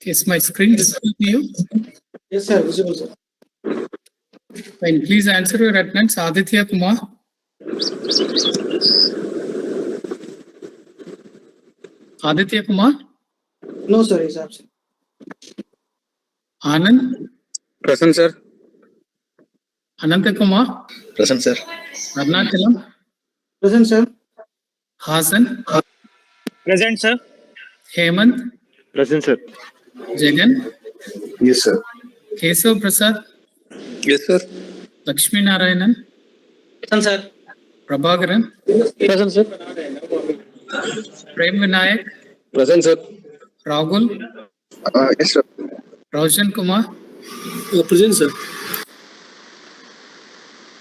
Is my screen visible to you? Yes, sir. Visible, sir. Fine. Please answer your attendance. Aditya Kumar. Aditya Kumar. No, sir. He's absent. Anand. Present, sir. Ananta Kumar. Present, sir. Arnachalam. Present, sir. Hasan. Present, sir. Hemant. Present, sir. Jagan. Yes, sir. Kesav Prasad. Yes, sir. Lakshmi Narayanan. Present, sir. Prabhakaran. Present, sir. Prem Vinayak. Present, sir. Rahul. Yes, sir. Roshan Kumar. Present, sir.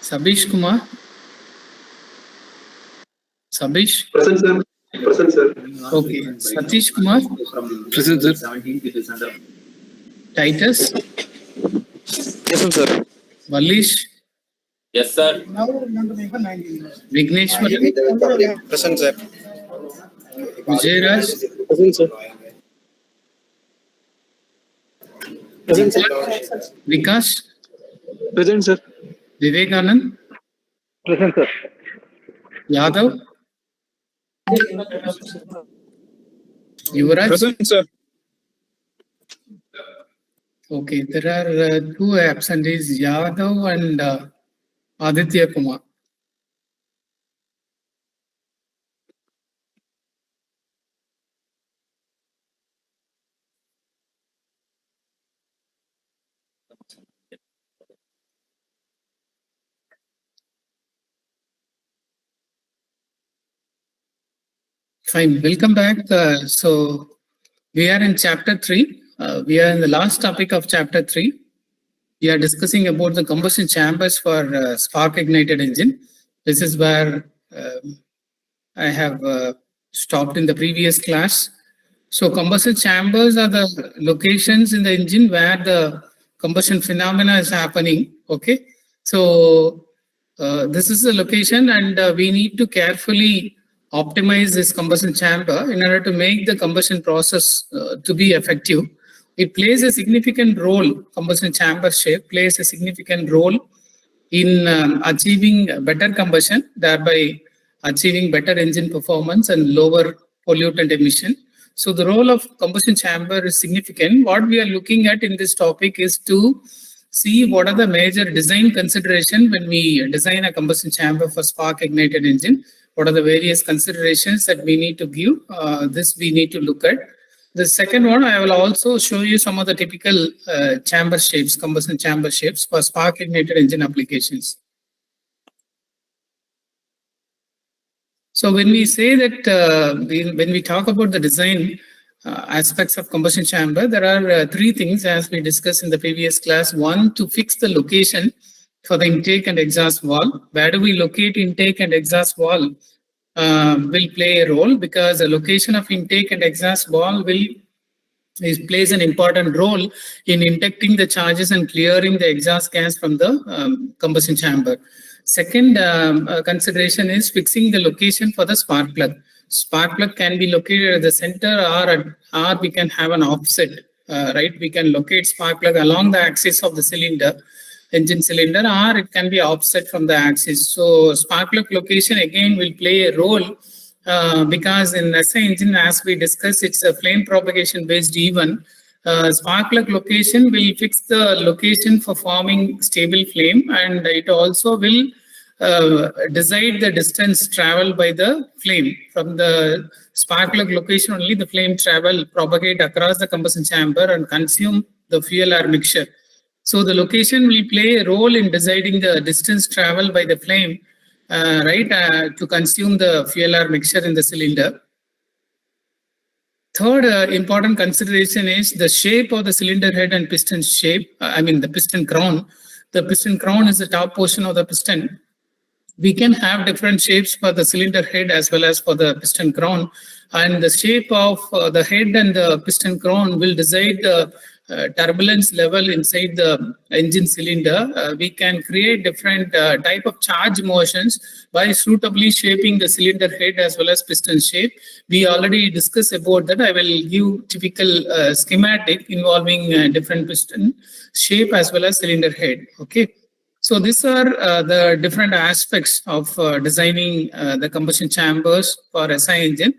Sabish Kumar. Sabish. Present, sir. Present, sir. Okay. Satish Kumar. Present, sir. Titus. Present, sir. Valish. Yes, sir. Vigneshwar. Present, sir. Vijayaraj. Present, sir. Present, sir. Vikas. Present, sir. Vivekanand. Present, sir. Yadav. Yuvraj. Present, sir. Okay, there are two absentees, Yadav and Aditya Kumar. Fine, welcome back. So we are in chapter 3. We are in the last topic of chapter 3. We are discussing about the combustion chambers for spark ignited engine. This is where I have stopped in the previous class. So combustion chambers are the locations in the engine where the combustion phenomena is happening. Okay, so this is the location, and we need to carefully optimize this combustion chamber in order to make the combustion process to be effective. It plays a significant role, combustion chamber shape plays a significant role in achieving better combustion, thereby achieving better engine performance and lower pollutant emission. So the role of combustion chamber is significant. What we are looking at in this topic is to see what are the major design considerations when we design a combustion chamber for spark ignited engine. What are the various considerations that we need to give? This we need to look at. The second one, I will also show you some of the typical chamber shapes, combustion chamber shapes for spark ignited engine applications. So when we say that, when we talk about the design aspects of combustion chamber, there are three things as we discussed in the previous class. One, to fix the location for the intake and exhaust valve. Where do we locate intake and exhaust valve will play a role, because the location of intake and exhaust valve plays an important role in injecting the charges and clearing the exhaust gas from the combustion chamber. Second consideration is fixing the location for the spark plug. Spark plug can be located at the center, or we can have an offset, right? We can locate spark plug along the axis of the cylinder, engine cylinder, or it can be offset from the axis. So spark plug location again will play a role because in SI engine, as we discussed, it's a flame propagation based event. Spark plug location will fix the location for forming stable flame, and it also will decide the distance traveled by the flame. From the spark plug location only, the flame propagate across the combustion chamber and consume the fuel air mixture. So the location will play a role in deciding the distance traveled by the flame, to consume the fuel air mixture in the cylinder. Third important consideration is the shape of the cylinder head and piston shape. The piston crown. The piston crown is the top portion of the piston. We can have different shapes for the cylinder head as well as for the piston crown, and the shape of the head and the piston crown will decide the turbulence level inside the engine cylinder, we can create different type of charge motions by suitably shaping the cylinder head as well as piston shape. We already discussed about that. I will give typical schematic involving different piston shape as well as cylinder head. Okay. So these are the different aspects of designing the combustion chambers for SI engine.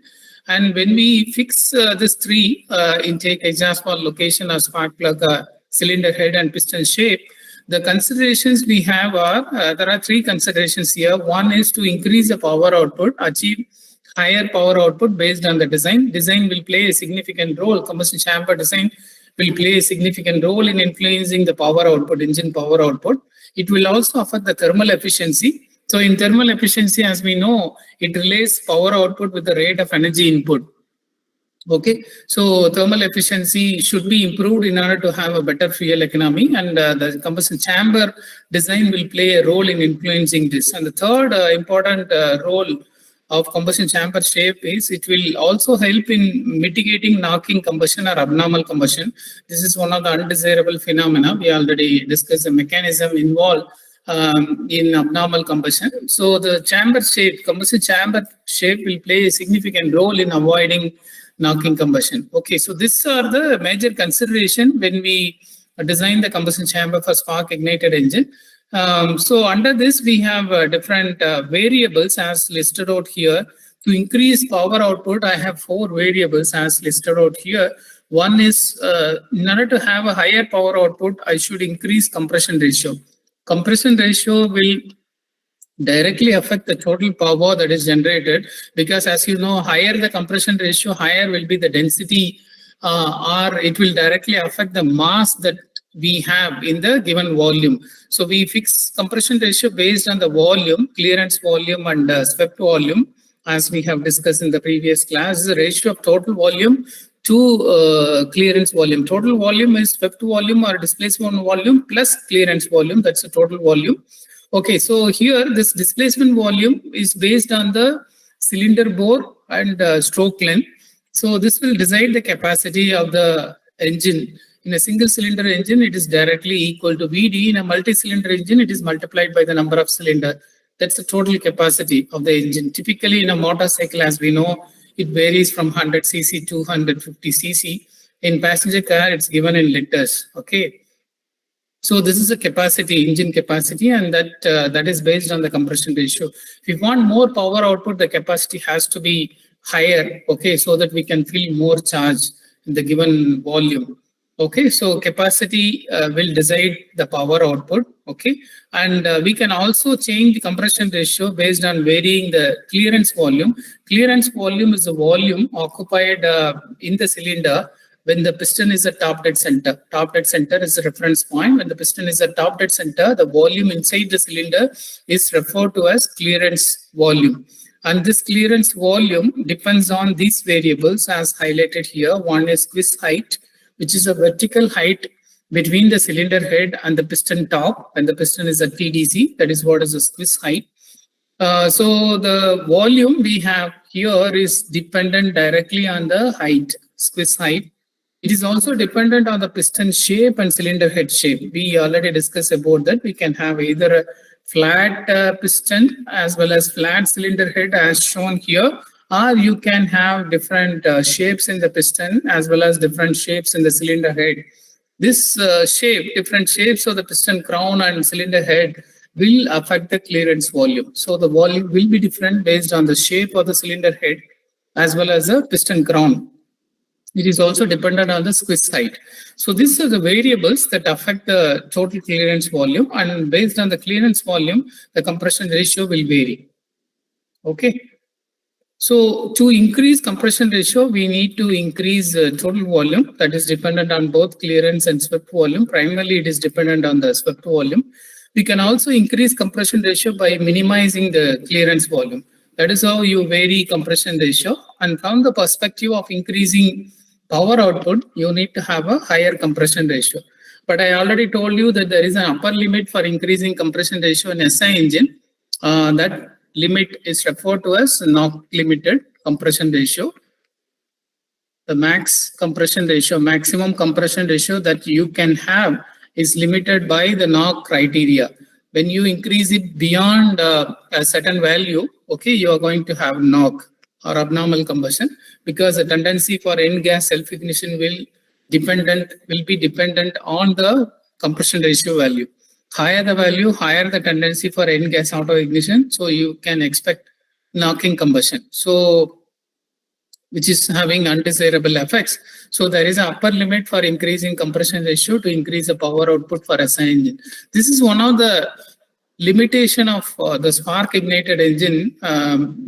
And when we fix this three intake, exhaust valve location, or spark plug, cylinder head, and piston shape, the considerations we have are, there are three considerations here. One is to increase the power output, achieve higher power output based on the design. Design will play a significant role. Combustion chamber design will play a significant role in influencing the power output, engine power output. It will also affect the thermal efficiency. So in thermal efficiency, as we know, it relates power output with the rate of energy input. Okay, so thermal efficiency should be improved in order to have a better fuel economy, and the combustion chamber design will play a role in influencing this. And the third important role of combustion chamber shape is it will also help in mitigating knocking combustion or abnormal combustion. This is one of the undesirable phenomena. We already discussed the mechanism involved in abnormal combustion. So the chamber shape, combustion chamber shape will play a significant role in avoiding knocking combustion. Okay, so these are the major consideration when we design the combustion chamber for spark ignited engine. So under this, we have different variables as listed out here. To increase power output, I have 4 variables as listed out here. One is, in order to have a higher power output, I should increase compression ratio. Compression ratio will directly affect the total power that is generated, because as you know, higher the compression ratio, higher will be the density, or it will directly affect the mass that we have in the given volume. So we fix compression ratio based on the volume, clearance volume, and swept volume, as we have discussed in the previous class. The ratio of total volume to clearance volume. Total volume is swept volume or displacement volume plus clearance volume. That's the total volume. Okay, so here this displacement volume is based on the cylinder bore and stroke length. So this will decide the capacity of the engine. In a single cylinder engine, it is directly equal to VD. In a multi-cylinder engine, it is multiplied by the number of cylinder. That's the total capacity of the engine. Typically in a motorcycle, as we know, it varies from 100 cc to 150 cc. In passenger car, it's given in liters. Okay. So this is a capacity, engine capacity, and that is based on the compression ratio. If you want more power output, the capacity has to be higher, okay, so that we can fill more charge in the given volume. Okay, so capacity will decide the power output, okay, and we can also change the compression ratio based on varying the clearance volume. Clearance volume is the volume occupied in the cylinder when the piston is at top dead center. Top dead center is the reference point. When the piston is at top dead center, the volume inside the cylinder is referred to as clearance volume. And this clearance volume depends on these variables as highlighted here. One is squeeze height, which is a vertical height between the cylinder head and the piston top. When the piston is at TDC, that is what is the squeeze height. So the volume we have here is dependent directly on the height, squeeze height. It is also dependent on the piston shape and cylinder head shape. We already discussed about that. We can have either a flat piston as well as flat cylinder head as shown here, or you can have different shapes in the piston as well as different shapes in the cylinder head. This different shapes of the piston crown and cylinder head will affect the clearance volume. So the volume will be different based on the shape of the cylinder head as well as the piston crown. It is also dependent on the squeeze height. So these are the variables that affect the total clearance volume, and based on the clearance volume, the compression ratio will vary. Okay. So to increase compression ratio, we need to increase total volume. That is dependent on both clearance and swept volume. Primarily, it is dependent on the swept volume. We can also increase compression ratio by minimizing the clearance volume. That is how you vary compression ratio. And from the perspective of increasing power output, you need to have a higher compression ratio. But I already told you that there is an upper limit for increasing compression ratio in SI engine. That limit is referred to as knock limited compression ratio. the max compression ratio, maximum compression ratio that you can have is limited by the knock criteria. When you increase it beyond a certain value, okay, you are going to have knock or abnormal combustion, because the tendency for end gas self-ignition will be dependent on the compression ratio value. Higher the value, higher the tendency for end gas auto ignition. So you can expect knocking combustion. So which is having undesirable effects. So there is an upper limit for increasing compression ratio to increase the power output for a SI engine. This is one of the limitation of the spark ignited engine.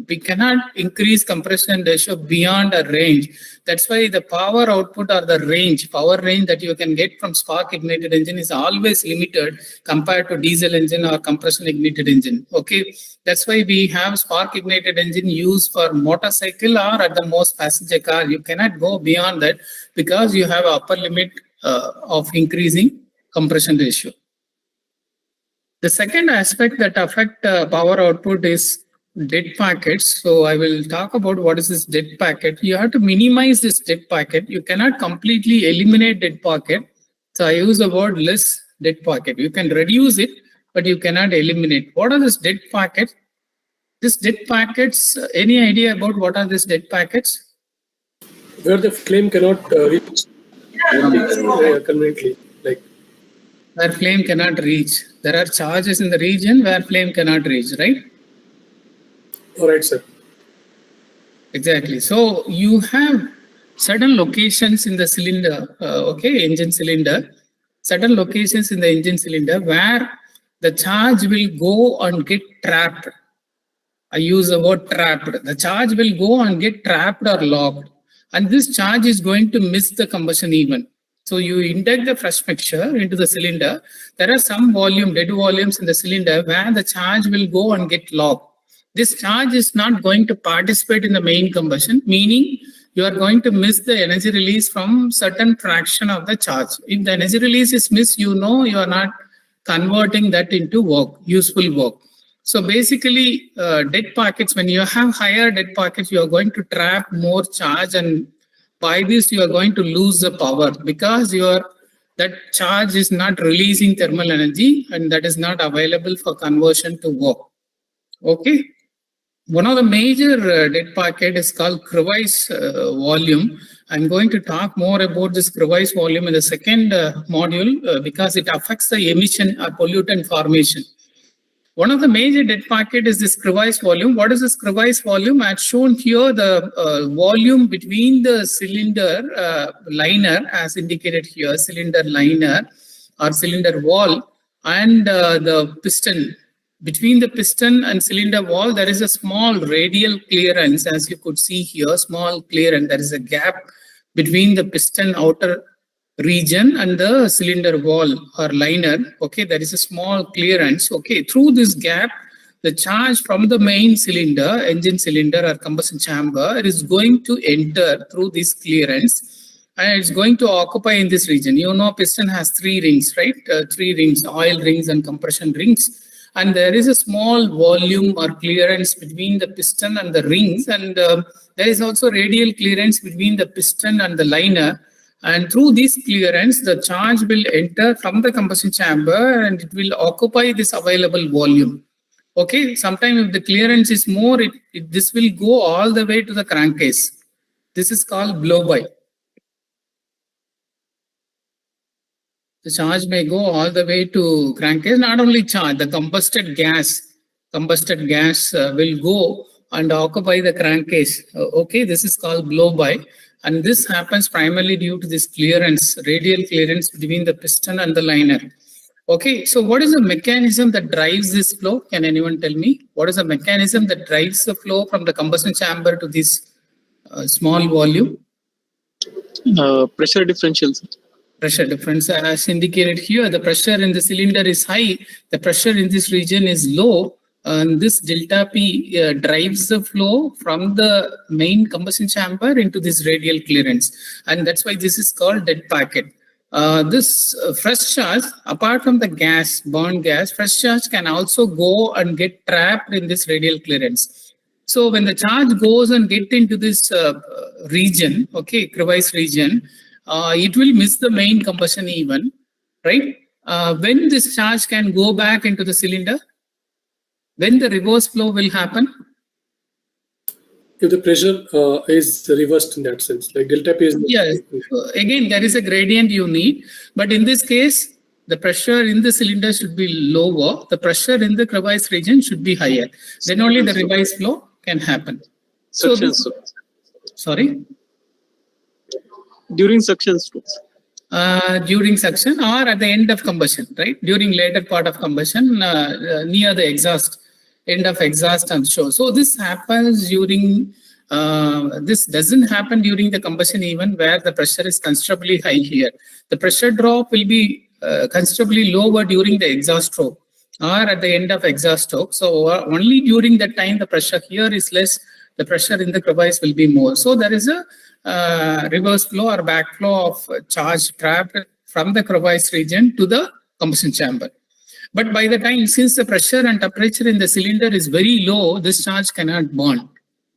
We cannot increase compression ratio beyond a range. That's why the power output or the power range that you can get from spark ignited engine is always limited compared to diesel engine or compression ignited engine. Okay, that's why we have spark ignited engine used for motorcycle or at the most passenger car. You cannot go beyond that because you have upper limit of increasing compression ratio. The second aspect that affect power output is dead packets. So I will talk about what is this dead packet. You have to minimize this dead packet. You cannot completely eliminate dead packet. So I use the word less dead packet. You can reduce it, but you cannot eliminate. What are these dead packets? These dead packets, any idea about what are these dead packets? Where the flame cannot reach conveniently, like Where flame cannot reach. There are charges in the region where flame cannot reach, right? all right, sir. Exactly. So you have certain locations in the cylinder, engine cylinder, certain locations in the engine cylinder where the charge will go and get trapped. I use the word trapped. The charge will go and get trapped or locked. And this charge is going to miss the combustion event. So you inject the fresh mixture into the cylinder. There are some dead volumes in the cylinder where the charge will go and get locked. This charge is not going to participate in the main combustion, meaning you are going to miss the energy release from certain fraction of the charge. If the energy release is missed, you know you are not converting that into work, useful work. So basically, dead pockets, when you have higher dead pockets, you are going to trap more charge, and by this you are going to lose the power because that charge is not releasing thermal energy and that is not available for conversion to work. Okay. One of the major dead pocket is called crevice volume. I'm going to talk more about this crevice volume in the second module because it affects the emission or pollutant formation. One of the major dead pocket is this crevice volume. What is this crevice volume? I've shown here the volume between the cylinder liner, as indicated here, cylinder liner or cylinder wall, and the piston. Between the piston and cylinder wall, there is a small radial clearance, as you could see here, small clearance. There is a gap between the piston outer region and the cylinder wall or liner. Okay, there is a small clearance. Okay, through this gap, the charge from the main cylinder, engine cylinder or combustion chamber is going to enter through this clearance and it's going to occupy in this region. You know, piston has three rings, right? Three rings, oil rings and compression rings. And there is a small volume or clearance between the piston and the rings. And there is also radial clearance between the piston and the liner. And through this clearance, the charge will enter from the combustion chamber and it will occupy this available volume. Okay, sometimes if the clearance is more, this will go all the way to the crankcase. This is called blow-by. The charge may go all the way to crankcase. Not only charge, the combusted gas will go and occupy the crankcase. Okay, this is called blow-by. And this happens primarily due to this clearance, radial clearance between the piston and the liner. Okay, so what is the mechanism that drives this flow? Can anyone tell me? What is the mechanism that drives the flow from the combustion chamber to this small volume? Pressure differentials. Pressure difference, as indicated here, the pressure in the cylinder is high, the pressure in this region is low, and this delta P drives the flow from the main combustion chamber into this radial clearance, and that's why this is called dead packet. This fresh charge, apart from the gas, burn gas, fresh charge can also go and get trapped in this radial clearance. So when the charge goes and get into this region, okay, crevice region, it will miss the main combustion even, right? When this charge can go back into the cylinder, when the reverse flow will happen? If the pressure is reversed in that sense, like delta P is. Yeah, again, there is a gradient you need, but in this case, the pressure in the cylinder should be lower, the pressure in the crevice region should be higher. Then only the reverse flow can happen. So, sorry? During suction strokes. During suction or at the end of combustion, right? During later part of combustion, near the exhaust, end of exhaust and show. So this happens during, this doesn't happen during the combustion even where the pressure is considerably high here. The pressure drop will be considerably lower during the exhaust stroke or at the end of exhaust stroke. So only during that time the pressure here is less, the pressure in the crevice will be more. So there is a reverse flow or back flow of charge trapped from the crevice region to the combustion chamber. But by the time, since the pressure and temperature in the cylinder is very low, this charge cannot burn.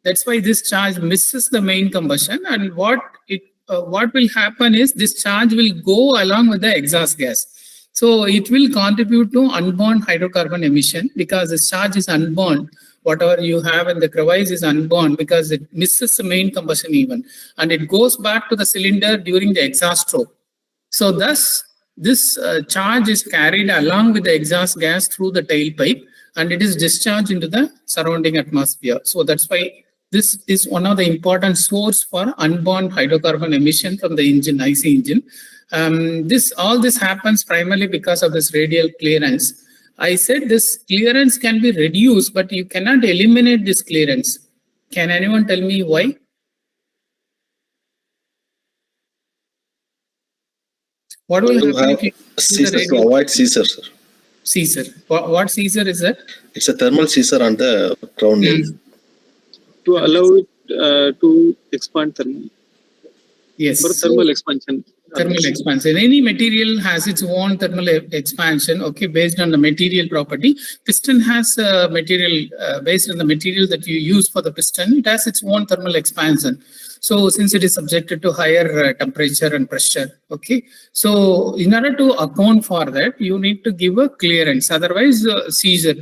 That's why this charge misses the main combustion, and what will happen is this charge will go along with the exhaust gas. So it will contribute to unburned hydrocarbon emission because this charge is unburned. Whatever you have in the crevice is unburned because it misses the main combustion even, and it goes back to the cylinder during the exhaust stroke. So thus, this charge is carried along with the exhaust gas through the tailpipe, and it is discharged into the surrounding atmosphere. So that's why this is one of the important source for unburned hydrocarbon emission from the engine, IC engine. All this happens primarily because of this radial clearance. I said this clearance can be reduced, but you cannot eliminate this clearance. Can anyone tell me why? What will happen if you Caesar to avoid Caesar, sir. Caesar. What Caesar is that? It's a thermal Caesar on the ground. To allow it to expand thermally. Yes. For thermal expansion. Thermal expansion. Any material has its own thermal expansion, okay, based on the material property. Piston has material, based on the material that you use for the piston, it has its own thermal expansion. So since it is subjected to higher temperature and pressure, okay. So in order to account for that, you need to give a clearance. Otherwise,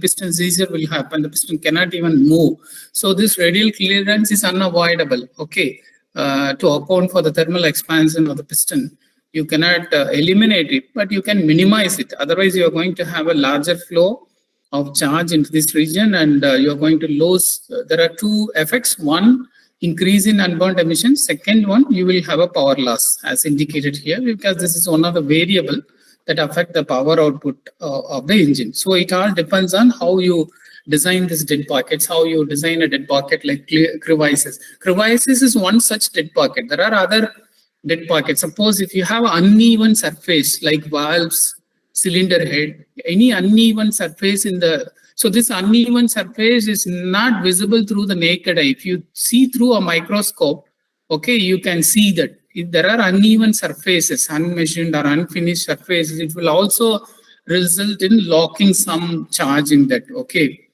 piston seizure will happen. The piston cannot even move. So this radial clearance is unavoidable, okay. To account for the thermal expansion of the piston. You cannot eliminate it, but you can minimize it. Otherwise, you are going to have a larger flow of charge into this region, and you are going to lose. There are two effects. One, increase in unburned emissions. Second one, you will have a power loss as indicated here, because this is one of the variable that affect the power output of the engine. So it all depends on how you design these dead pockets, how you design a dead pocket like crevices. Crevices is one such dead pocket. There are other dead pockets. Suppose if you have uneven surface like valves, cylinder head, any uneven surface in the, so this uneven surface is not visible through the naked eye. If you see through a microscope, okay, you can see that if there are uneven surfaces, unmachined or unfinished surfaces, it will also result in locking some charge in that, okay.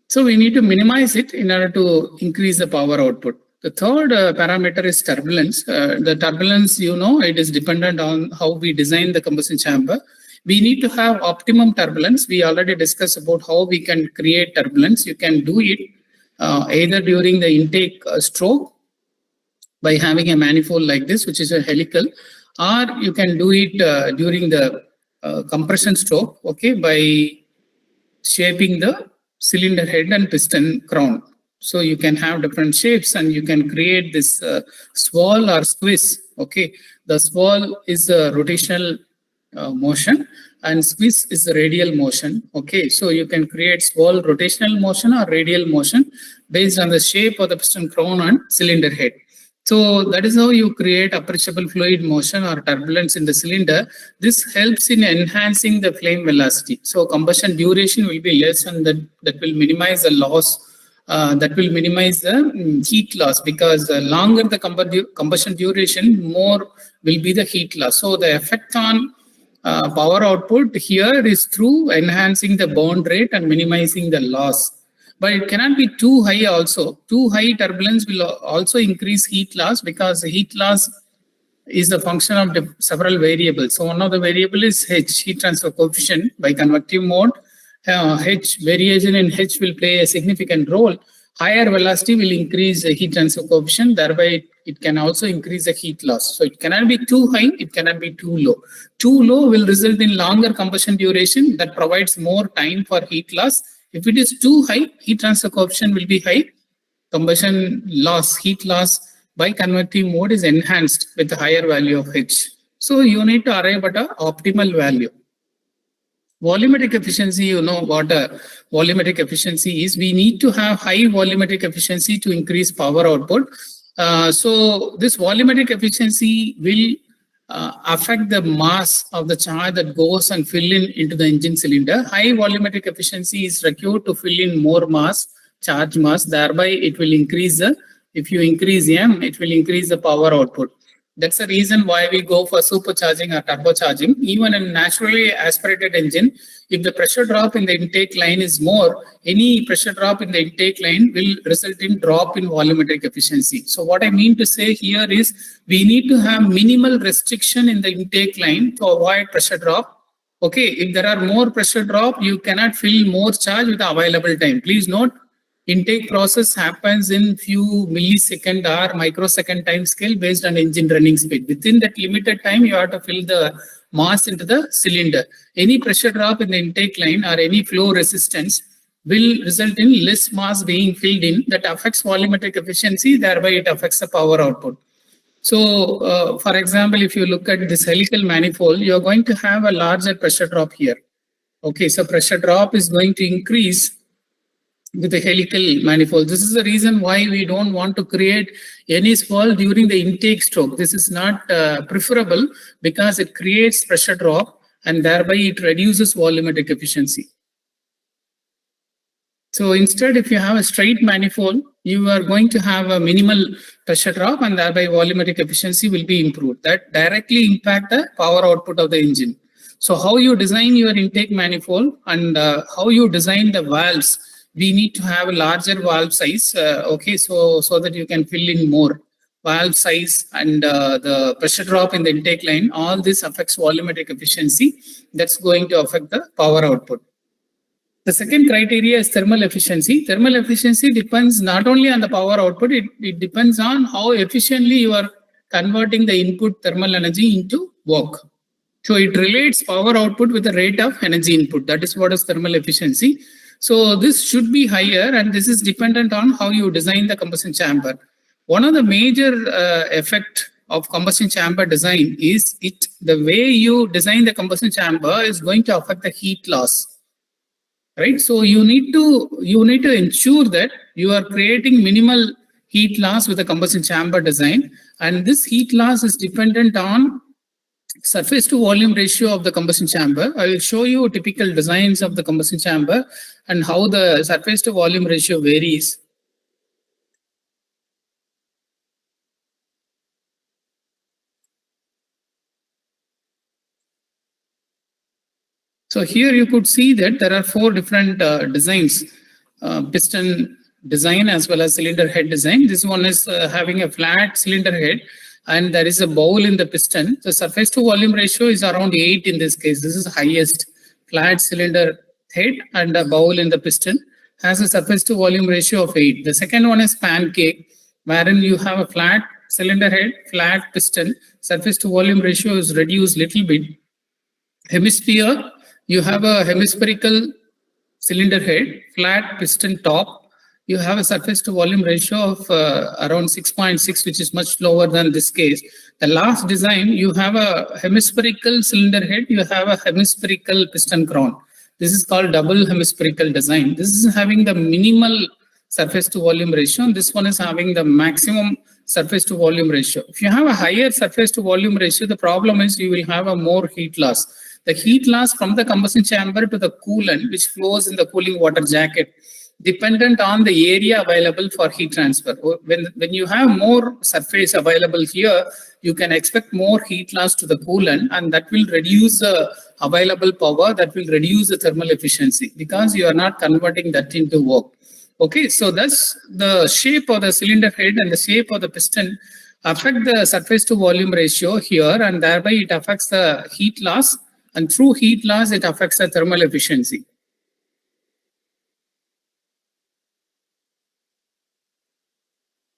So we need to minimize it in order to increase the power output. The third parameter is turbulence. The turbulence, you know, it is dependent on how we design the combustion chamber. We need to have optimum turbulence. We already discussed about how we can create turbulence. You can do it either during the intake stroke by having a manifold like this, which is a helical, or you can do it during the compression stroke, okay, by shaping the cylinder head and piston crown. So you can have different shapes and you can create this swirl or squeeze. Okay, the swirl is a rotational motion and squeeze is the radial motion. Okay, so you can create swirl rotational motion or radial motion based on the shape of the piston crown and cylinder head. So that is how you create appreciable fluid motion or turbulence in the cylinder. This helps in enhancing the flame velocity. So combustion duration will be less, and that will minimize the loss. That will minimize the heat loss, because the longer the combustion duration, more will be the heat loss. So the effect on power output here is through enhancing the burn rate and minimizing the loss. but it cannot be too high also. Too high turbulence will also increase heat loss, because the heat loss is a function of several variables. So one of the variable is H, heat transfer coefficient. By convective mode, H, variation in H will play a significant role. Higher velocity will increase the heat transfer coefficient, thereby it can also increase the heat loss. So it cannot be too high, it cannot be too low. Too low will result in longer combustion duration that provides more time for heat loss. If it is too high, heat transfer coefficient will be high. Combustion loss, heat loss by convective mode is enhanced with a higher value of H. So you need to arrive at an optimal value. Volumetric efficiency, you know what a volumetric efficiency is. We need to have high volumetric efficiency to increase power output. So this volumetric efficiency will affect the mass of the charge that goes and fill into the engine cylinder. High volumetric efficiency is required to fill in more mass, charge mass, thereby it will increase the, if you increase M, it will increase the power output. That's the reason why we go for supercharging or turbocharging. Even in naturally aspirated engine, if the pressure drop in the intake line is more, any pressure drop in the intake line will result in drop in volumetric efficiency. So what I mean to say here is we need to have minimal restriction in the intake line to avoid pressure drop. Okay, if there are more pressure drop, you cannot fill more charge with the available time. Please note, intake process happens in few millisecond or microsecond time scale based on engine running speed. Within that limited time, you have to fill the mass into the cylinder. Any pressure drop in the intake line or any flow resistance will result in less mass being filled in. That affects volumetric efficiency, thereby it affects the power output. So, for example, if you look at this helical manifold, you're going to have a larger pressure drop here. Okay, so pressure drop is going to increase with the helical manifold. This is the reason why we don't want to create any swirl during the intake stroke. This is not preferable because it creates pressure drop and thereby it reduces volumetric efficiency. So instead, if you have a straight manifold, you are going to have a minimal pressure drop and thereby volumetric efficiency will be improved. That directly impact the power output of the engine. So how you design your intake manifold and how you design the valves, we need to have a larger valve size, okay, so that you can fill in more. Valve size and the pressure drop in the intake line, all this affects volumetric efficiency. That's going to affect the power output. The second criteria is thermal efficiency. Thermal efficiency depends not only on the power output, it depends on how efficiently you are converting the input thermal energy into work. So it relates power output with the rate of energy input. That is what is thermal efficiency. So this should be higher, and this is dependent on how you design the combustion chamber. One of the major effect of combustion chamber design is the way you design the combustion chamber is going to affect the heat loss, right? So you need to ensure that you are creating minimal heat loss with the combustion chamber design, and this heat loss is dependent on surface to volume ratio of the combustion chamber. I will show you typical designs of the combustion chamber and how the surface to volume ratio varies. So here you could see that there are four different designs, piston design as well as cylinder head design. This one is having a flat cylinder head and there is a bowl in the piston. The surface to volume ratio is around 8 in this case. This is the highest. Flat cylinder head and a bowl in the piston has a surface to volume ratio of 8. The second one is pancake, wherein you have a flat cylinder head, flat piston, surface to volume ratio is reduced little bit. Hemisphere, you have a hemispherical cylinder head, flat piston top. You have a surface to volume ratio of around 6.6, which is much lower than this case. The last design, you have a hemispherical cylinder head, you have a hemispherical piston crown. This is called double hemispherical design. This is having the minimal surface to volume ratio. This one is having the maximum surface to volume ratio. If you have a higher surface to volume ratio, the problem is you will have a more heat loss. The heat loss from the combustion chamber to the coolant, which flows in the cooling water jacket, dependent on the area available for heat transfer. When you have more surface available here, you can expect more heat loss to the coolant, and that will reduce the available power, that will reduce the thermal efficiency because you are not converting that into work. Okay, so thus the shape of the cylinder head and the shape of the piston affect the surface to volume ratio here, and thereby it affects the heat loss, and through heat loss it affects the thermal efficiency.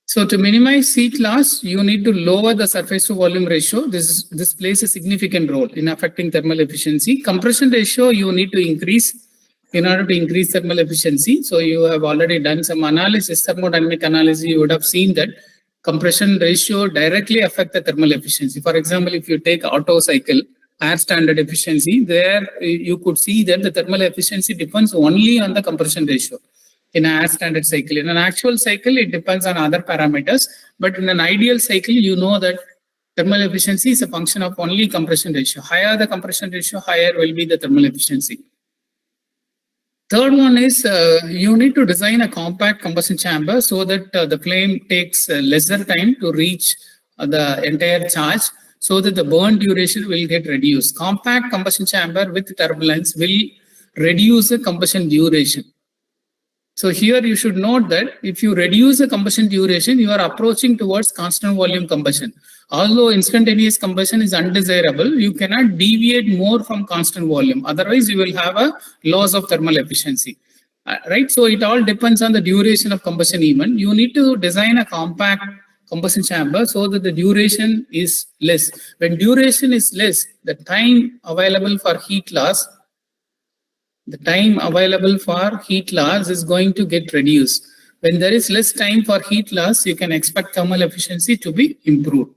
So to minimize heat loss, you need to lower the surface to volume ratio. This plays a significant role in affecting thermal efficiency. Compression ratio you need to increase in order to increase thermal efficiency. So you have already done some analysis, thermodynamic analysis. You would have seen that compression ratio directly affect the thermal efficiency. For example, if you take Otto cycle, air standard efficiency, there you could see that the thermal efficiency depends only on the compression ratio. In an air standard cycle. In an actual cycle, it depends on other parameters. But in an ideal cycle, you know that thermal efficiency is a function of only compression ratio. Higher the compression ratio, higher will be the thermal efficiency. Third one is you need to design a compact combustion chamber so that the flame takes lesser time to reach the entire charge, so that the burn duration will get reduced. Compact combustion chamber with turbulence will reduce the combustion duration. So here you should note that if you reduce the combustion duration, you are approaching towards constant volume combustion. Although instantaneous combustion is undesirable, you cannot deviate more from constant volume. Otherwise, you will have a loss of thermal efficiency. Right? So it all depends on the duration of combustion event. You need to design a compact combustion chamber so that the duration is less. When duration is less, the time available for heat loss is going to get reduced. When there is less time for heat loss, you can expect thermal efficiency to be improved.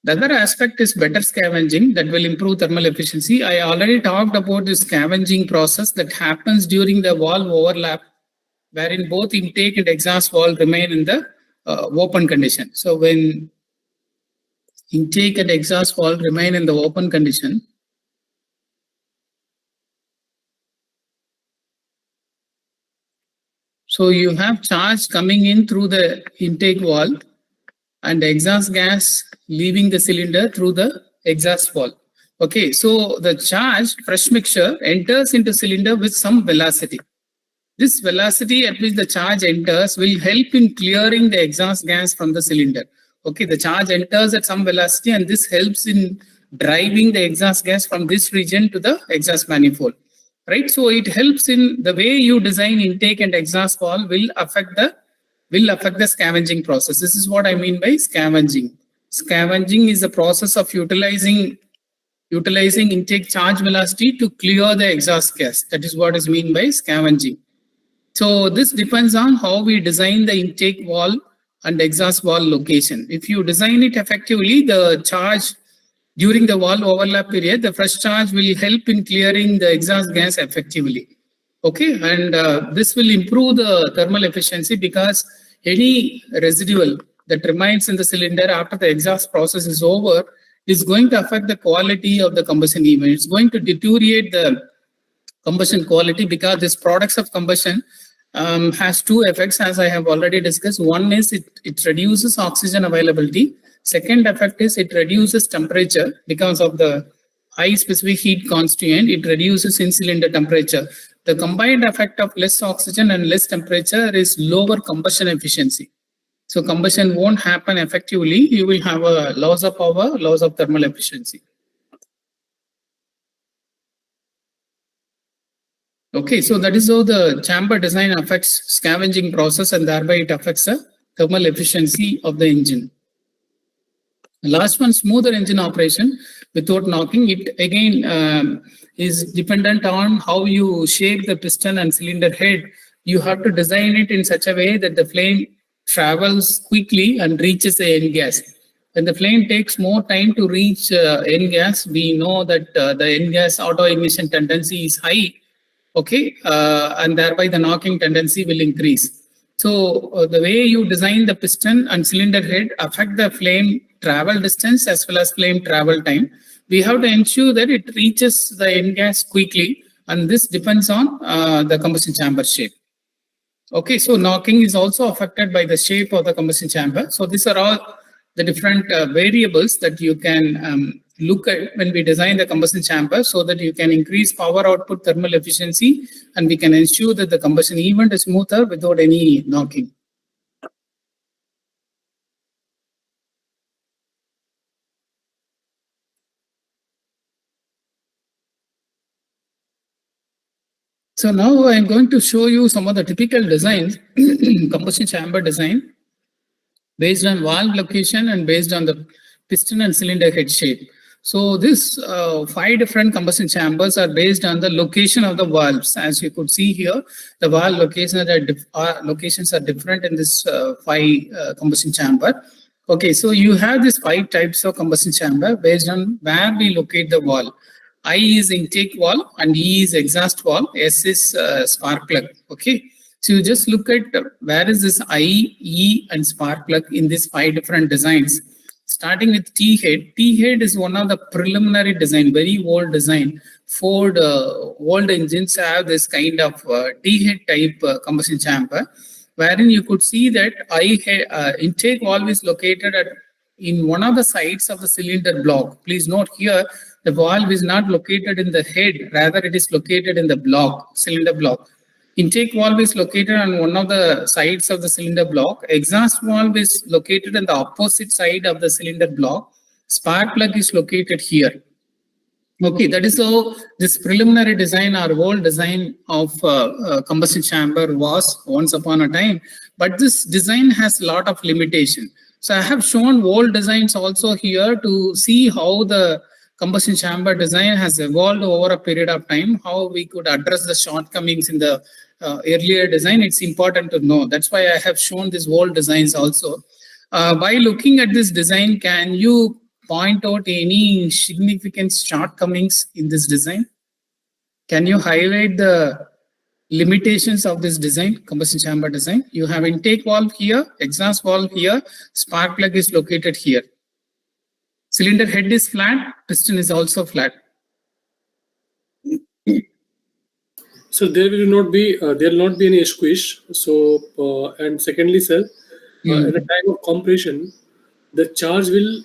The other aspect is better scavenging that will improve thermal efficiency. I already talked about the scavenging process that happens during the valve overlap, wherein both intake and exhaust valve remain in the open condition. So when intake and exhaust valve remain in the open condition, so you have charge coming in through the intake valve and exhaust gas leaving the cylinder through the exhaust valve. Okay, so the charged fresh mixture enters into cylinder with some velocity. This velocity at which the charge enters will help in clearing the exhaust gas from the cylinder. Okay, the charge enters at some velocity and this helps in driving the exhaust gas from this region to the exhaust manifold. Right, so it helps in the way you design intake and exhaust valve will affect the scavenging process. This is what I mean by scavenging. Scavenging is the process of utilizing intake charge velocity to clear the exhaust gas. That is what is meant by scavenging. So this depends on how we design the intake valve and exhaust valve location. If you design it effectively, the charge during the valve overlap period, the fresh charge will help in clearing the exhaust gas effectively. Okay, and this will improve the thermal efficiency because any residual that remains in the cylinder after the exhaust process is over is going to affect the quality of the combustion event. It's going to deteriorate the combustion quality because this products of combustion has two effects, as I have already discussed. One is it reduces oxygen availability. Second effect is it reduces temperature because of the high specific heat constituent. It reduces in-cylinder temperature. The combined effect of less oxygen and less temperature is lower combustion efficiency. So combustion won't happen effectively. You will have a loss of power, loss of thermal efficiency. Okay, so that is how the chamber design affects scavenging process and thereby it affects the thermal efficiency of the engine. The last one, smoother engine operation without knocking. It again is dependent on how you shape the piston and cylinder head. You have to design it in such a way that the flame travels quickly and reaches the end gas. When the flame takes more time to reach end gas, we know that the end gas auto ignition tendency is high. Okay, and thereby the knocking tendency will increase. So the way you design the piston and cylinder head affect the flame travel distance as well as flame travel time. We have to ensure that it reaches the end gas quickly, and this depends on the combustion chamber shape. Okay, so knocking is also affected by the shape of the combustion chamber. So these are all the different variables that you can look at when we design the combustion chamber, so that you can increase power output, thermal efficiency, and we can ensure that the combustion event is smoother without any knocking. So now I'm going to show you some of the typical designs, combustion chamber design, based on valve location and based on the piston and cylinder head shape. So this 5 different combustion chambers are based on the location of the valves. As you could see here, the valve locations are different in this 5 combustion chamber. Okay, so you have these 5 types of combustion chamber based on where we locate the valve. I is intake valve and E is exhaust valve, S is spark plug. Okay, so you just look at where is this I, E and spark plug in these 5 different designs. Starting with T head. T head is one of the preliminary design, very old design. Ford old engines have this kind of T head type combustion chamber, wherein you could see that intake valve is located in one of the sides of the cylinder block. Please note here, the valve is not located in the head, rather it is located in the block, cylinder block. Intake valve is located on one of the sides of the cylinder block. Exhaust valve is located on the opposite side of the cylinder block. Spark plug is located here. Okay, that is how this preliminary design or old design of combustion chamber was once upon a time. But this design has a lot of limitation. So I have shown old designs also here to see how the combustion chamber design has evolved over a period of time, how we could address the shortcomings in the earlier design. It's important to know. That's why I have shown these old designs also. By looking at this design, can you point out any significant shortcomings in this design? Can you highlight the limitations of this design, combustion chamber design? You have intake valve here, exhaust valve here, spark plug is located here. Cylinder head is flat, piston is also flat. So there will not be any squish. So and secondly, sir, at the time of compression, the charge will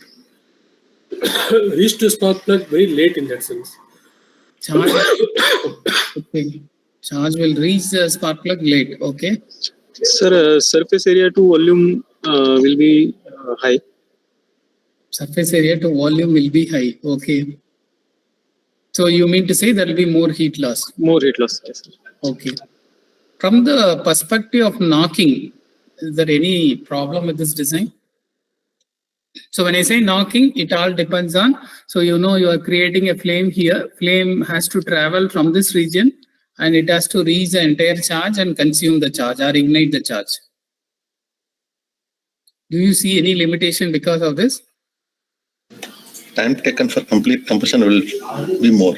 reach to spark plug very late in that sense. Charge, okay. Charge will reach the spark plug late. Okay. Sir, surface area to volume will be high. Surface area to volume will be high. Okay. So you mean to say there will be more heat loss? More heat loss, yes, sir. Okay. From the perspective of knocking, is there any problem with this design? So when I say knocking, it all depends on, so you know you are creating a flame here. Flame has to travel from this region and it has to reach the entire charge and consume the charge or ignite the charge. Do you see any limitation because of this? Time taken for complete combustion will be more.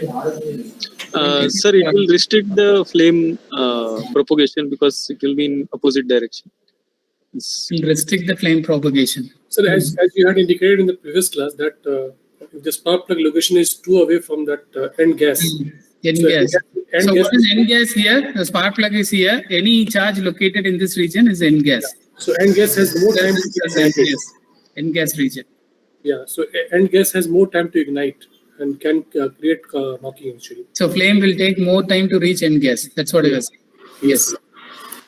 Sir, it will restrict the flame propagation because it will be in opposite direction. Will restrict the flame propagation. So as you had indicated in the previous class that if the spark plug location is too away from that end gas. End gas. So what is end gas here? The spark plug is here. Any charge located in this region is end gas. Yeah. So end gas has more time to ignite. End gas region. Yeah. So end gas has more time to ignite and can create knocking actually. So flame will take more time to reach end gas. That's what I was saying. Yes.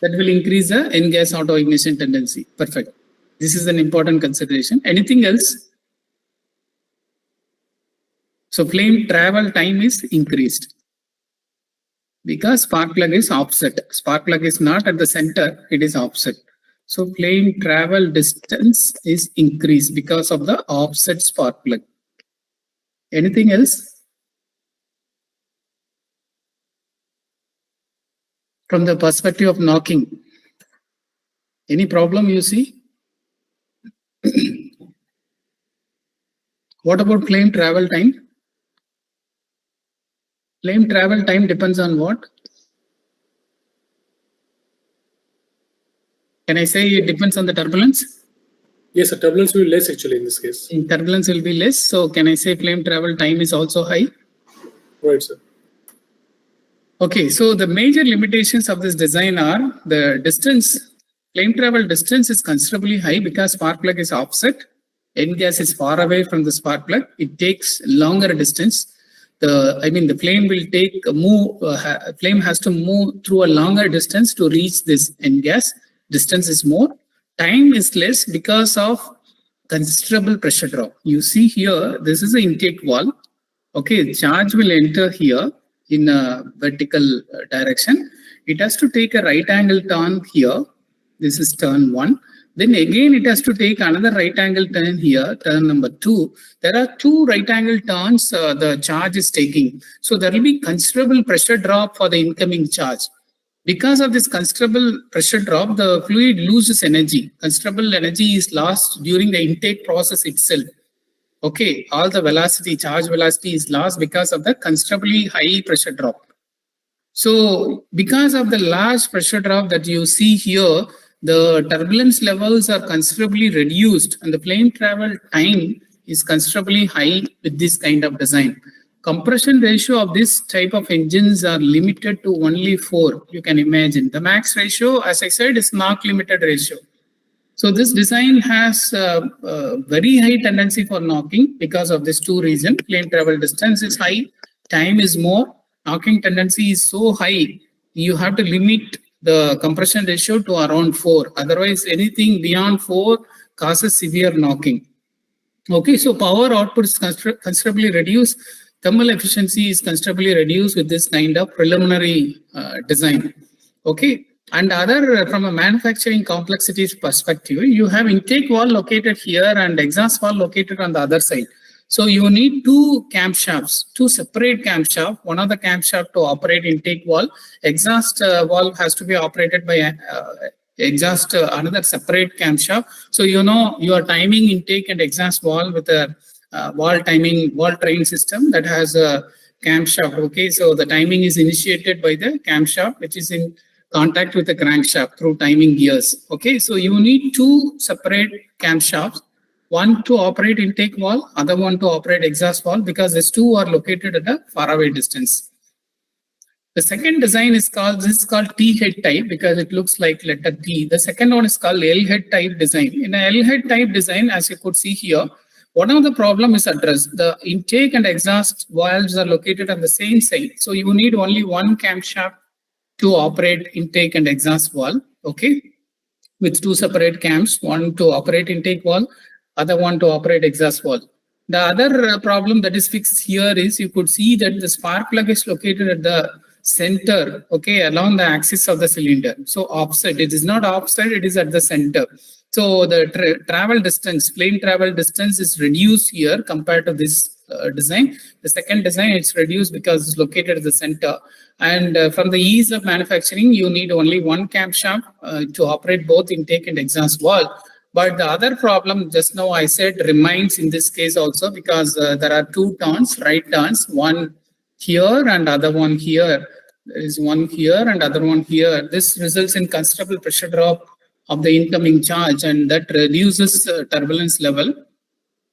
That will increase the end gas auto ignition tendency. Perfect. This is an important consideration. Anything else? So flame travel time is increased because spark plug is offset. Spark plug is not at the center, it is offset. So flame travel distance is increased because of the offset spark plug. Anything else? From the perspective of knocking, any problem you see? What about flame travel time? Flame travel time depends on what? Can I say it depends on the turbulence? Yes, the turbulence will be less actually in this case. In turbulence will be less. So can I say flame travel time is also high? Right, sir. Okay, so the major limitations of this design are the distance. Flame travel distance is considerably high because spark plug is offset. N gas is far away from the spark plug, it takes longer distance. The flame will flame has to move through a longer distance to reach this N gas. Distance is more, time is less because of considerable pressure drop. You see here, this is the intake valve. Okay, charge will enter here in a vertical direction. It has to take a right angle turn here. This is turn 1. Then again, it has to take another right angle turn here, turn number 2. There are 2 right angle turns the charge is taking. So there will be considerable pressure drop for the incoming charge. Because of this considerable pressure drop, the fluid loses energy. Considerable energy is lost during the intake process itself. Okay, all the velocity, charge velocity is lost because of the considerably high pressure drop. So because of the large pressure drop that you see here, the turbulence levels are considerably reduced and the flame travel time is considerably high with this kind of design. Compression ratio of this type of engines are limited to only 4. You can imagine. The max ratio, as I said, is Mach limited ratio. So this design has a very high tendency for knocking because of these 2 reasons. Flame travel distance is high, time is more, knocking tendency is so high, you have to limit the compression ratio to around 4. Otherwise, anything beyond 4 causes severe knocking. Okay, so power output is considerably reduced. Thermal efficiency is considerably reduced with this kind of preliminary design. Okay, and from a manufacturing complexities perspective, you have intake valve located here and exhaust valve located on the other side. So you need 2 camshafts, 2 separate camshafts. One of the camshaft to operate intake valve. Exhaust valve has to be operated by another separate camshaft. So you know you are timing intake and exhaust valve with a valve train system that has a camshaft. Okay, so the timing is initiated by the camshaft, which is in contact with the crankshaft through timing gears. Okay, so you need 2 separate camshafts. One to operate intake valve, other one to operate exhaust valve, because these 2 are located at a faraway distance. The second design is called T-head type because it looks like letter T. The second one is called L-head type design. In a L-head type design, as you could see here, one of the problem is addressed. The intake and exhaust valves are located on the same side. So you need only 1 camshaft to operate intake and exhaust valve. Okay, with 2 separate cams, one to operate intake valve, other one to operate exhaust valve. The other problem that is fixed here is you could see that the spark plug is located at the center, okay, along the axis of the cylinder. So offset, it is not offset, it is at the center. So the travel distance, flame travel distance is reduced here compared to this design. The second design, it's reduced because it's located at the center. And from the ease of manufacturing, you need only 1 camshaft to operate both intake and exhaust valve. But the other problem just now I said remains in this case also because there are 2 turns, right turns, one here and other one here. There is one here and other one here. This results in considerable pressure drop of the incoming charge and that reduces turbulence level.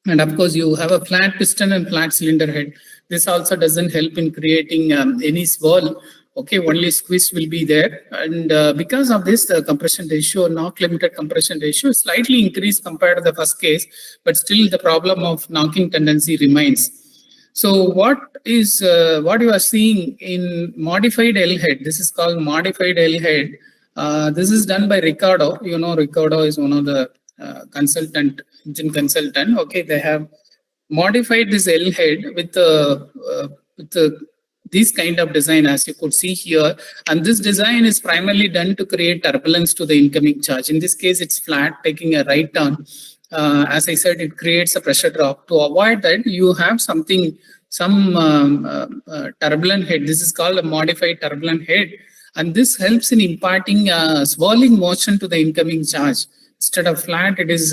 And of course, you have a flat piston and flat cylinder head. This also doesn't help in creating any swirl. Okay, only squeeze will be there. And because of this, the compression ratio, knock limited compression ratio, slightly increased compared to the first case, but still the problem of knocking tendency remains. So what you are seeing in modified L head, this is called modified L head. This is done by Ricardo. You know, Ricardo is one of the engine consultant. Okay, they have modified this L head with this kind of design, as you could see here. And this design is primarily done to create turbulence to the incoming charge. In this case, it's flat, taking a right turn. As I said, it creates a pressure drop. To avoid that, you have some turbulent head. This is called a modified turbulent head. And this helps in imparting swirling motion to the incoming charge. Instead of flat, it is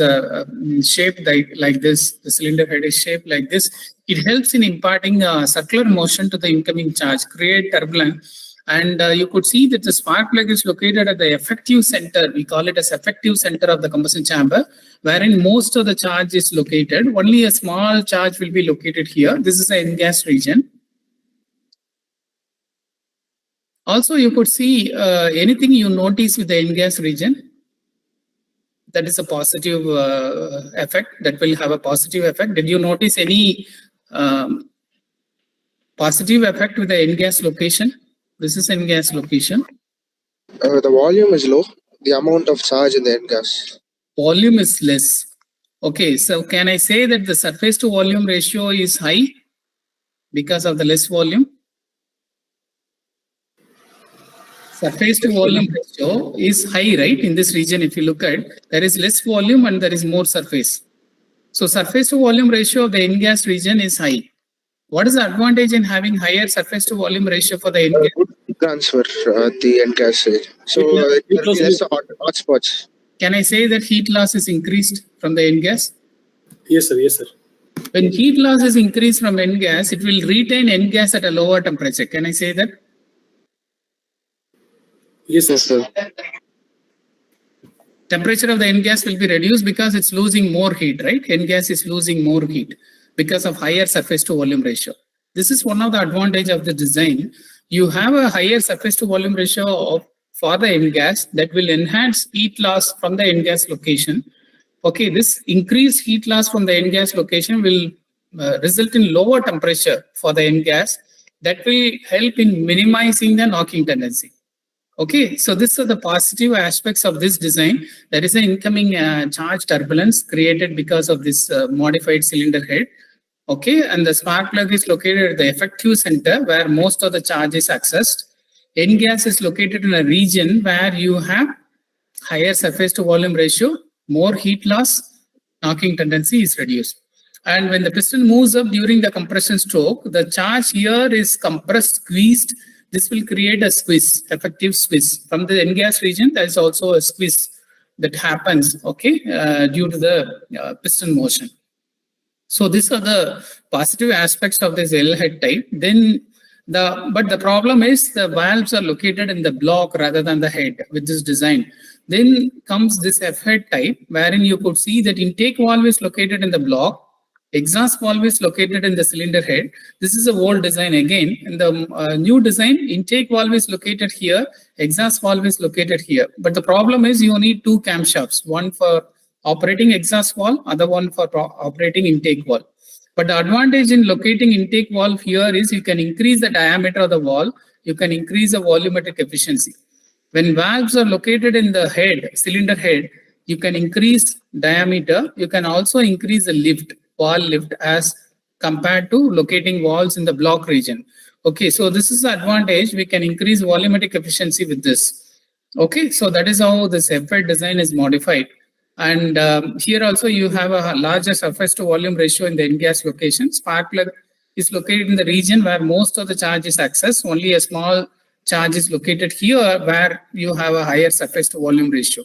shaped like this. The cylinder head is shaped like this. It helps in imparting circular motion to the incoming charge, create turbulence. And you could see that the spark plug is located at the effective center. We call it as effective center of the combustion chamber, wherein most of the charge is located. Only a small charge will be located here. This is the N-gas region. Also, you could see anything you notice with the N-gas region. that is a positive effect. That will have a positive effect. Did you notice any positive effect with the N-gas location? This is N-gas location. The volume is low. The amount of charge in the N-gas. Volume is less. Okay, so can I say that the surface to volume ratio is high because of the less volume? Surface to volume ratio is high, right? In this region, if you look at, there is less volume and there is more surface. So surface to volume ratio of the N-gas region is high. What is the advantage in having higher surface to volume ratio for the N-gas? Good transfer the N-gas. So it will be less hot spots. Can I say that heat loss is increased from the N-gas? Yes, sir. Yes, sir. When heat loss is increased from N-gas, it will retain N-gas at a lower temperature. Can I say that? Yes, sir. Yes, sir. Temperature of the N-gas will be reduced because it's losing more heat, right? N-gas is losing more heat because of higher surface to volume ratio. This is one of the advantage of the design. You have a higher surface to volume ratio for the N-gas that will enhance heat loss from the N-gas location. Okay, this increased heat loss from the N-gas location will result in lower temperature for the N-gas that will help in minimizing the knocking tendency. Okay, so these are the positive aspects of this design. There is an incoming charge turbulence created because of this modified cylinder head. Okay, and the spark plug is located at the effective center where most of the charge is accessed. N-gas is located in a region where you have higher surface to volume ratio, more heat loss, knocking tendency is reduced. And when the piston moves up during the compression stroke, the charge here is compressed, squeezed. This will create a squeeze, effective squeeze. From the N-gas region, there is also a squeeze that happens, okay, due to the piston motion. So these are the positive aspects of this L head type. But the problem is the valves are located in the block rather than the head with this design. Then comes this F head type, wherein you could see that intake valve is located in the block. Exhaust valve is located in the cylinder head. This is a old design again. In the new design, intake valve is located here, exhaust valve is located here. But the problem is you need two camshafts, one for operating exhaust valve, other one for operating intake valve. But the advantage in locating intake valve here is you can increase the diameter of the valve, you can increase the volumetric efficiency. When valves are located in the head, cylinder head, you can increase diameter, you can also increase the lift, valve lift as compared to locating valves in the block region. Okay, so this is the advantage. We can increase volumetric efficiency with this. Okay, so that is how this FED design is modified. And here also you have a larger surface to volume ratio in the N-gas location. Spark plug is located in the region where most of the charge is accessed. Only a small charge is located here where you have a higher surface to volume ratio.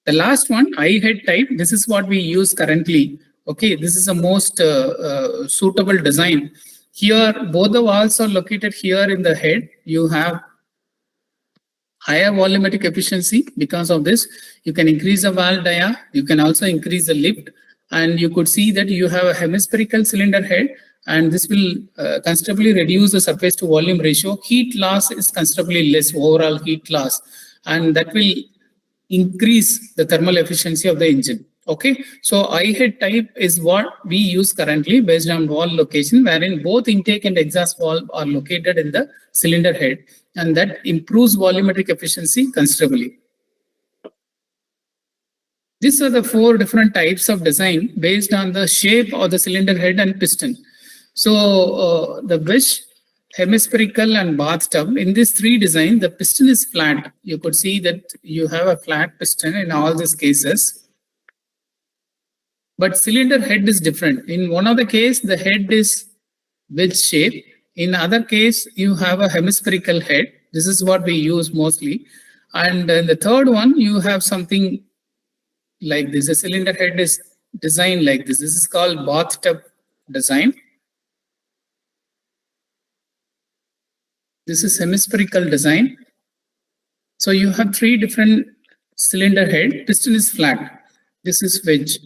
The last one, I head type, this is what we use currently. Okay, this is the most suitable design. Here, both the valves are located here in the head. You have higher volumetric efficiency. Because of this, you can increase the valve dia, you can also increase the lift, and you could see that you have a hemispherical cylinder head, and this will considerably reduce the surface to volume ratio. Heat loss is considerably less, overall heat loss, and that will increase the thermal efficiency of the engine. Okay, so I head type is what we use currently based on valve location, wherein both intake and exhaust valve are located in the cylinder head, and that improves volumetric efficiency considerably. These are the four different types of design based on the shape of the cylinder head and piston. So the wedge, hemispherical, and bathtub, in these three designs, the piston is flat. You could see that you have a flat piston in all these cases. But cylinder head is different. In one of the case, the head is wedge shape. In other case, you have a hemispherical head. This is what we use mostly. And in the third one, you have something like this. The cylinder head is designed like this. This is called bathtub design. This is hemispherical design. So you have three different cylinder head. Piston is flat. This is wedge.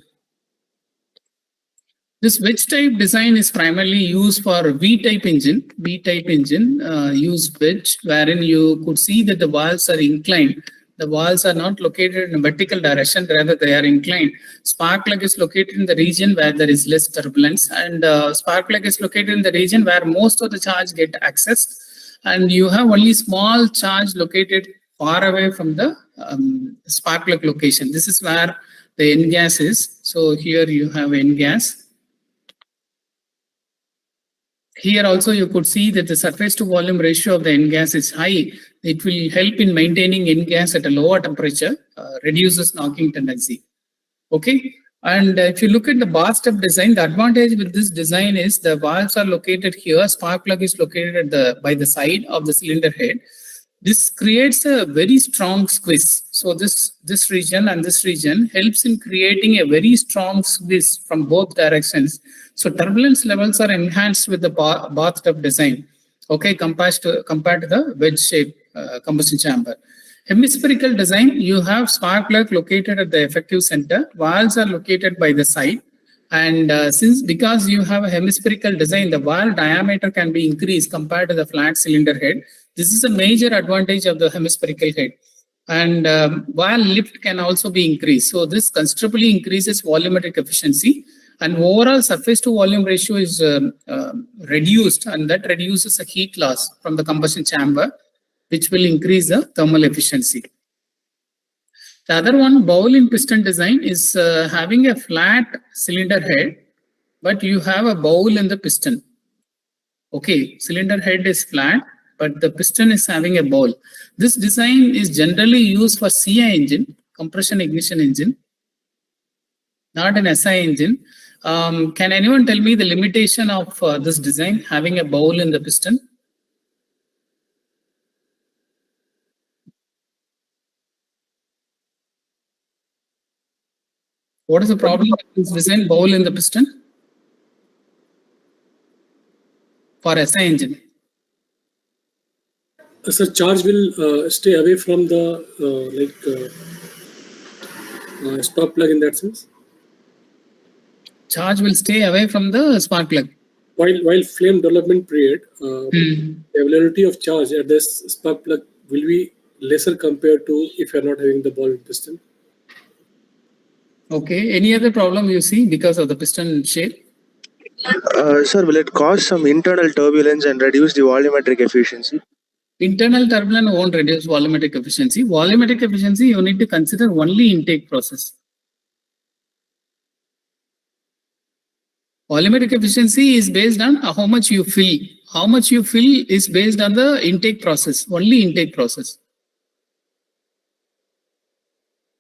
This wedge type design is primarily used for V-type engine. V-type engine use wedge, wherein you could see that the valves are inclined The valves are not located in a vertical direction, rather they are inclined. Spark plug is located in the region where there is less turbulence, and spark plug is located in the region where most of the charge get accessed, and you have only small charge located far away from the spark plug location. This is where the N gas is. So here you have N gas. Here also you could see that the surface to volume ratio of the N gas is high. It will help in maintaining N gas at a lower temperature, reduces knocking tendency. Okay, and if you look at the bar step design, the advantage with this design is the valves are located here, spark plug is located at by the side of the cylinder head. This creates a very strong squeeze. So this region and this region helps in creating a very strong squeeze from both directions. So turbulence levels are enhanced with the bathtub design, okay, compared to the wedge shape combustion chamber. Hemispherical design, you have spark plug located at the effective center, valves are located by the side, and because you have a hemispherical design, the valve diameter can be increased compared to the flat cylinder head. This is a major advantage of the hemispherical head. And valve lift can also be increased. So this considerably increases volumetric efficiency, and overall surface to volume ratio is reduced, and that reduces the heat loss from the combustion chamber, which will increase the thermal efficiency. The other one, bowl in piston design, is having a flat cylinder head, but you have a bowl in the piston. Okay, cylinder head is flat, but the piston is having a bowl. This design is generally used for CI engine, compression ignition engine, not an SI engine. Can anyone tell me the limitation of this design, having a bowl in the piston? What is the problem with this design, bowl in the piston for SI engine? So charge will stay away from the spark plug in that sense. Charge will stay away from the spark plug. While flame development period, the availability of charge at this spark plug will be lesser compared to if you are not having the ball in piston. Okay. Any other problem you see because of the piston shape? Sir, will it cause some internal turbulence and reduce the volumetric efficiency? Internal turbulence won't reduce volumetric efficiency. Volumetric efficiency, you need to consider only intake process. Volumetric efficiency is based on how much you fill. How much you fill is based on the intake process, only intake process.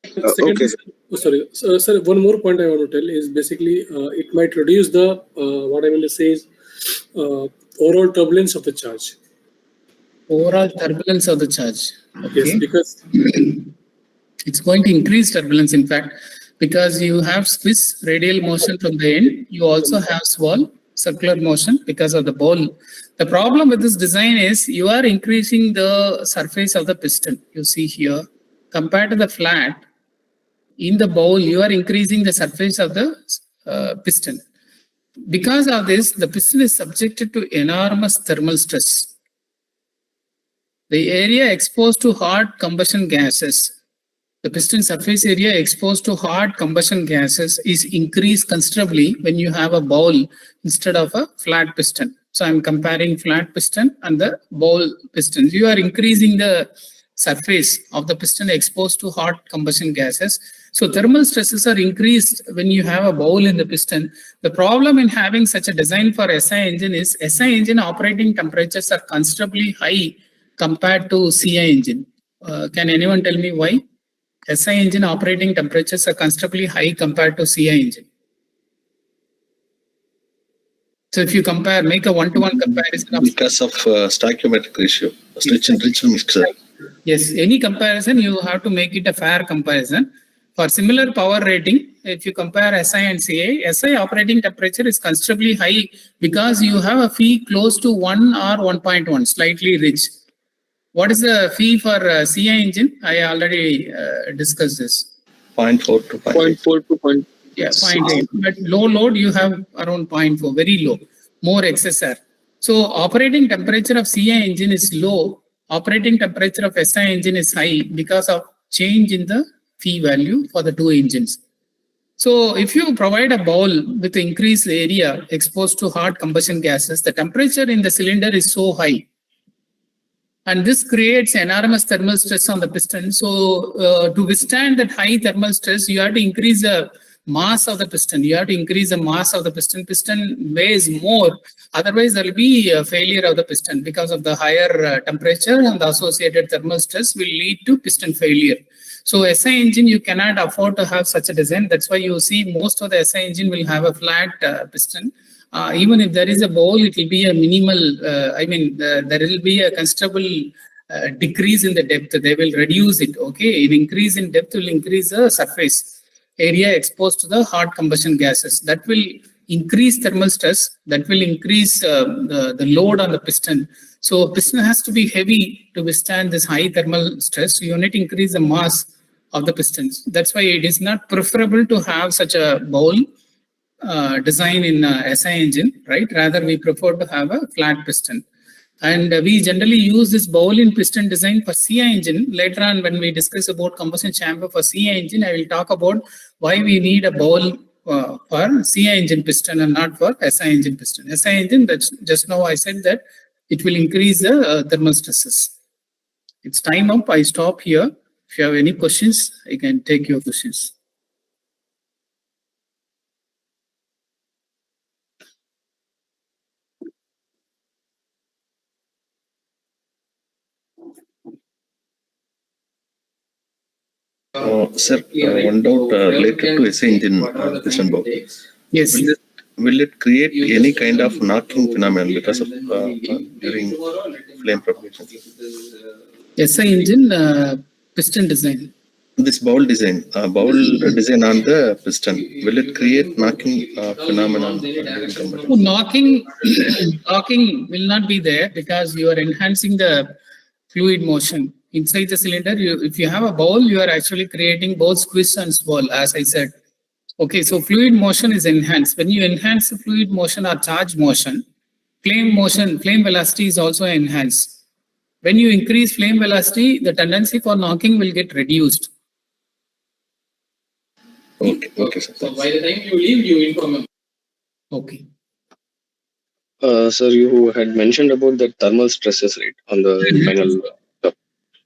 Secondly, sorry, sir, one more point I want to tell is basically it might reduce the, what I want to say is overall turbulence of the charge. Overall turbulence of the charge. Okay. Yes, because it's going to increase turbulence, in fact, because you have squeeze radial motion from the end. You also have swirl circular motion because of the bowl. The problem with this design is you are increasing the surface of the piston. You see here, compared to the flat, in the bowl, you are increasing the surface of the piston. Because of this, the piston is subjected to enormous thermal stress. The area exposed to hot combustion gases, the piston surface area exposed to hot combustion gases is increased considerably when you have a bowl instead of a flat piston. So I'm comparing flat piston and the bowl piston. You are increasing the surface of the piston exposed to hot combustion gases. So thermal stresses are increased when you have a bowl in the piston. The problem in having such a design for SI engine is SI engine operating temperatures are considerably high compared to CI engine. Can anyone tell me why? SI engine operating temperatures are considerably high compared to CI engine. So if you compare, make a one-to-one comparison. Because of stoichiometric ratio, rich and mixture. Yes, any comparison, you have to make it a fair comparison. For similar power rating, if you compare SI and CI, SI operating temperature is considerably high because you have a fee close to 1 or 1.1, slightly rich. What is the fee for CI engine? I already discussed this. 0.4 to 0.8. 0.4 to 0.8. Yeah, 0.8. But low load, you have around 0.4, very low, more XSR. So operating temperature of CI engine is low. Operating temperature of SI engine is high because of change in the phi value for the two engines. So if you provide a bowl with increased area exposed to hot combustion gases, the temperature in the cylinder is so high. And this creates enormous thermal stress on the piston. So to withstand that high thermal stress, you have to increase the mass of the piston. You have to increase the mass of the piston. Piston weighs more. Otherwise, there will be a failure of the piston because of the higher temperature, and the associated thermal stress will lead to piston failure. So SI engine, you cannot afford to have such a design. That's why you see most of the SI engine will have a flat piston. Even if there is a bowl, it will be a minimal, there will be a considerable decrease in the depth. They will reduce it, okay? An increase in depth will increase the surface area exposed to the hot combustion gases. That will increase thermal stress, that will increase the load on the piston. So piston has to be heavy to withstand this high thermal stress. You need to increase the mass of the pistons. That's why it is not preferable to have such a bowl design in SI engine, right? Rather, we prefer to have a flat piston. And we generally use this bowl in piston design for CI engine. Later on, when we discuss about combustion chamber for CI engine, I will talk about why we need a bowl for CI engine piston and not for SI engine piston. SI engine, that's just now I said that it will increase the thermal stresses. It's time up. I stop here. If you have any questions, I can take your questions. Sir, one doubt related to SI engine piston bowl. Yes. Will it create any kind of knocking phenomenon because of during flame propagation? SI engine piston design. This bowl design on the piston, will it create knocking phenomenon during combustion? Knocking will not be there because you are enhancing the fluid motion inside the cylinder. If you have a bowl, you are actually creating both squish and swirl, as I said. Okay, so fluid motion is enhanced. When you enhance the fluid motion or charge motion, flame velocity is also enhanced. When you increase flame velocity, the tendency for knocking will get reduced. Okay, sir. So by the time you leave, you inform him. Okay. Sir, you had mentioned about the thermal stresses, right, on the final stuff.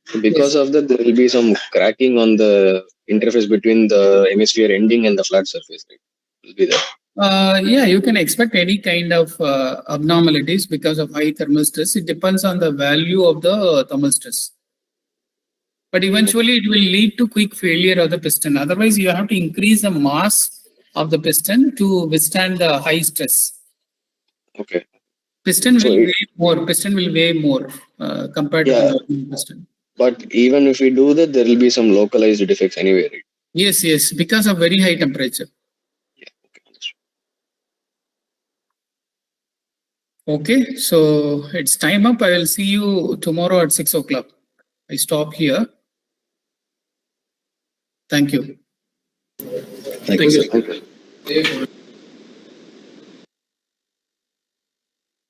So because of that, there will be some cracking on the interface between the hemisphere ending and the flat surface, right? Will be there. Yeah, you can expect any kind of abnormalities because of high thermal stress. It depends on the value of the thermal stress. But eventually, it will lead to quick failure of the piston. Otherwise, you have to increase the mass of the piston to withstand the high stress. Okay. Piston will weigh more. Piston will weigh more compared to the normal piston. But even if we do that, there will be some localized defects anyway, right? Yes, because of very high temperature. Yeah. Okay. Okay, so it's time up. I will see you tomorrow at 6 o'clock. I stop here. Thank you. Thank you, sir. Okay.